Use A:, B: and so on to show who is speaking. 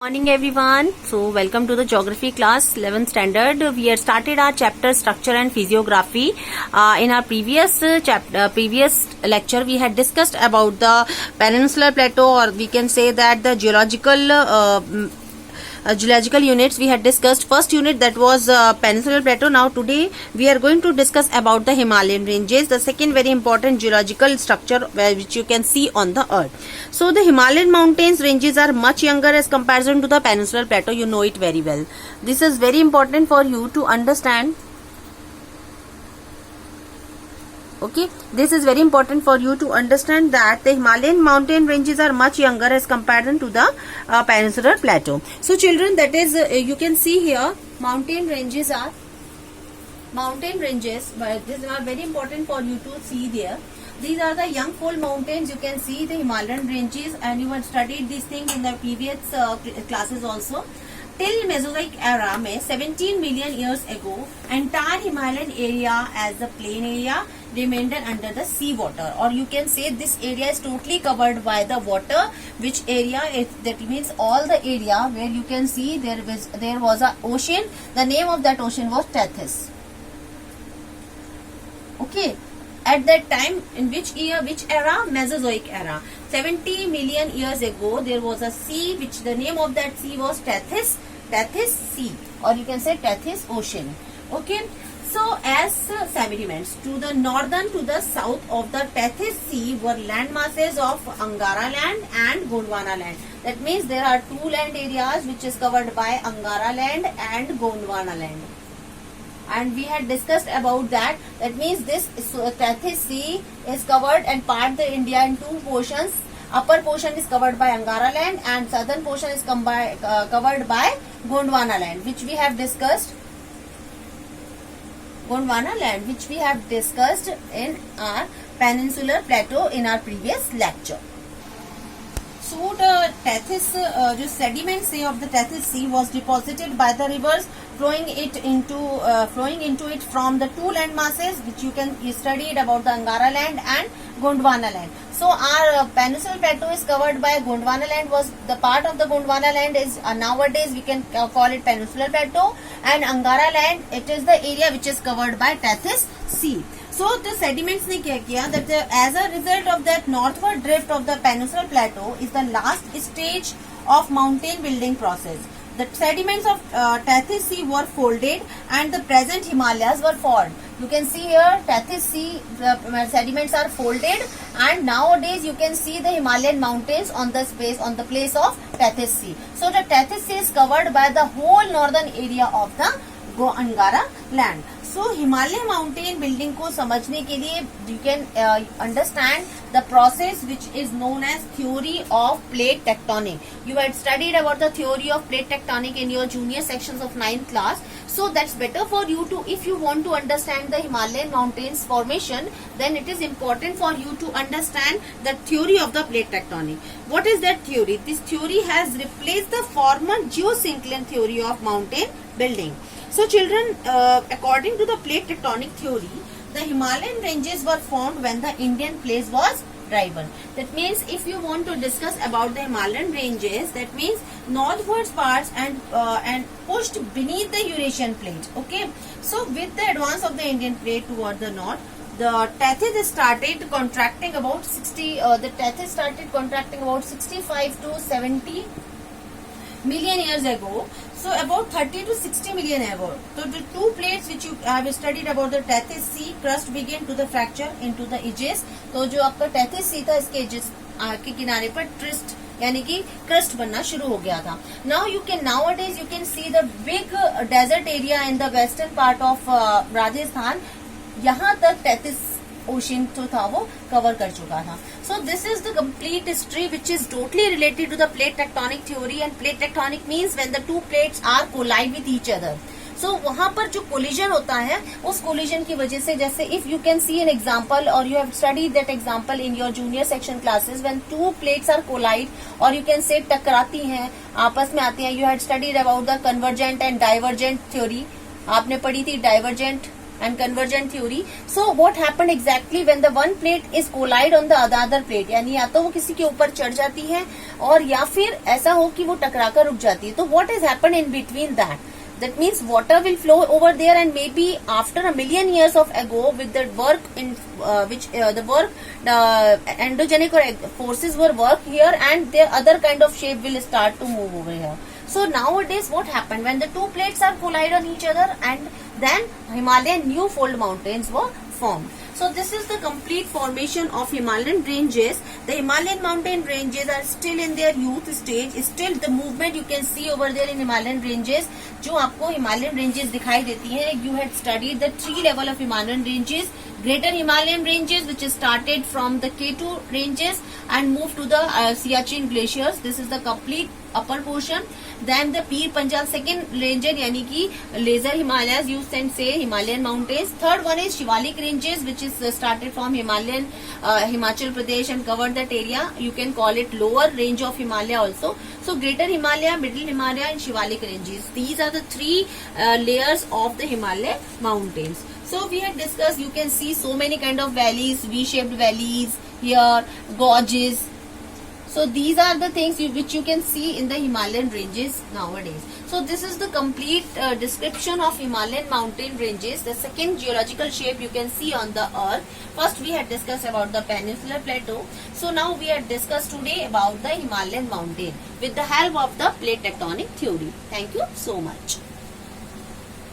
A: Morning everyone. So welcome to the geography class 11th standard. We had started our chapter structure and physiography. In our previous lecture we had discussed about the peninsular plateau, or we can say that the geological units. We had discussed first unit, that was peninsular plateau. Now today we are going to discuss about the Himalayan ranges, the second very important geological structure which you can see on the earth. So the Himalayan mountains ranges are much younger as comparison to the peninsular plateau. You know it very well. This is very important for you to understand. Okay, this is very important for you to understand that the Himalayan mountain ranges are much younger as comparison to the peninsular plateau. So children, that is you can see here mountain ranges, but these are very important for you to see there. These are the young fold mountains. You can see the Himalayan ranges, and you have studied these things in the previous classes also. Till Mesozoic era में 17 million years ago, entire Himalayan area as the plain area remained under the sea water, or you can say this area is totally covered by the water. Which area is that? Means all the area where you can see there was a ocean. The name of that ocean was Tethys. Okay. At that time, in which year, which era? Mesozoic era. 70 million years ago, there was a sea, which the name of that sea was Tethys Sea, or you can say Tethys Ocean. Okay. So, as sediments to the northern to the south of the Tethys Sea were land masses of Angara land and Gondwana land. That means there are two land areas which is covered by Angara land and Gondwana land. And we had discussed about that. That means this Tethys Sea is covered and part the India in two portions. Upper portion is covered by Angara land and southern portion is covered by Gondwana land, which we have discussed. Gondwana land, which we have discussed in our peninsular plateau in our previous lecture. So the Tethys, the sediment sea of the Tethys Sea was deposited by the rivers flowing into it from the two land masses, which you studied about the Angara land and Gondwana land. So our peninsular plateau is covered by Gondwana land. Was the part of the Gondwana land is nowadays we can call it peninsular plateau, and Angara land, it is the area which is covered by Tethys Sea. So the sediments ने क्या किया that as a result of that northward drift of the peninsular plateau is the last stage of mountain building process. The sediments of Tethys Sea were folded and the present Himalayas were formed. You can see here Tethys Sea, the sediments are folded, and nowadays you can see the Himalayan mountains on the place of Tethys Sea. So the Tethys Sea is covered by the whole northern area of the Angara land. So Himalayan mountain building को समझने के लिए you can understand the process which is known as theory of plate tectonic. You had studied about the theory of plate tectonic in your junior sections of 9th class. So that's better for you to, if you want to understand the Himalayan mountains formation, then it is important for you to understand the theory of the plate tectonic. What is that theory? This theory has replaced the former geosyncline theory of mountain building. So children, according to the plate tectonic theory, the Himalayan ranges were formed when the Indian plate was driven. That means if you want to discuss about the Himalayan ranges, that means northwards parts and pushed beneath the Eurasian plate. Okay. So with the advance of the Indian plate toward the north, the Tethys started contracting about 65 to 70 million years ago. So about 30 to 60 million ago. So the two plates which you have studied about the Tethys Sea, crust began to the fracture into the edges. तो जो आपका Tethys Sea था, इसके edges के किनारे पर tourist यानी कि crust बनना शुरू हो गया था. Nowadays you can see the big desert area in the western part of Rajasthan. यहाँ तक Tethys ocean जो था वो कवर कर चुका था. So this is the complete history which is totally related to the plate tectonic theory, and plate tectonic means when the two plates are collide with each other. So वहाँ पर जो collision होता है, उस collision की वजह से, जैसे if you can see an example or you have studied that example in your junior section classes, when two plates are collide or you can say टकराती हैं, आपस में आती हैं. You had studied about the convergent and divergent theory. आपने पढ़ी थी divergent and convergent theory. So what happened exactly when the one plate is collide on the other plate, यानी या तो वो किसी के ऊपर चढ़ जाती है और या फिर ऐसा हो कि वो टकराकर रुक जाती है. तो what has happened in between that? That means water will flow over there, and maybe after a million years of ago, with the work in endogenic or forces were work here, and their other kind of shape will start to move over here. So nowadays, what happened when the two plates are collide on each other, and then Himalayan new fold mountains were formed. So this is the complete formation of Himalayan ranges. The Himalayan mountain ranges are still in their youth stage. Still the movement you can see over there in Himalayan ranges. जो आपको Himalayan ranges दिखाई देती है. You had studied the 3 level of Himalayan ranges. Greater Himalayan ranges, which is started from the K2 ranges and moved to the Siachen glaciers. This is the complete upper portion. Then the Pir Panjal second range, yani ki laser Himalayas, you can say Himalayan mountains. Third one is Shivalik ranges, which is started from Himachal Pradesh and covered that area. You can call it lower range of Himalaya also. So Greater Himalaya, Middle Himalaya and Shivalik ranges. These are the 3 layers of the Himalayan mountains. So we had discussed, you can see so many kind of valleys, V-shaped valleys here, gorges. So these are the things which you can see in the Himalayan ranges nowadays. So this is the complete description of Himalayan mountain ranges. The second geological shape you can see on the earth. First we had discussed about the peninsular plateau. So now we had discussed today about the Himalayan mountain with the help of the plate tectonic theory. Thank you so much.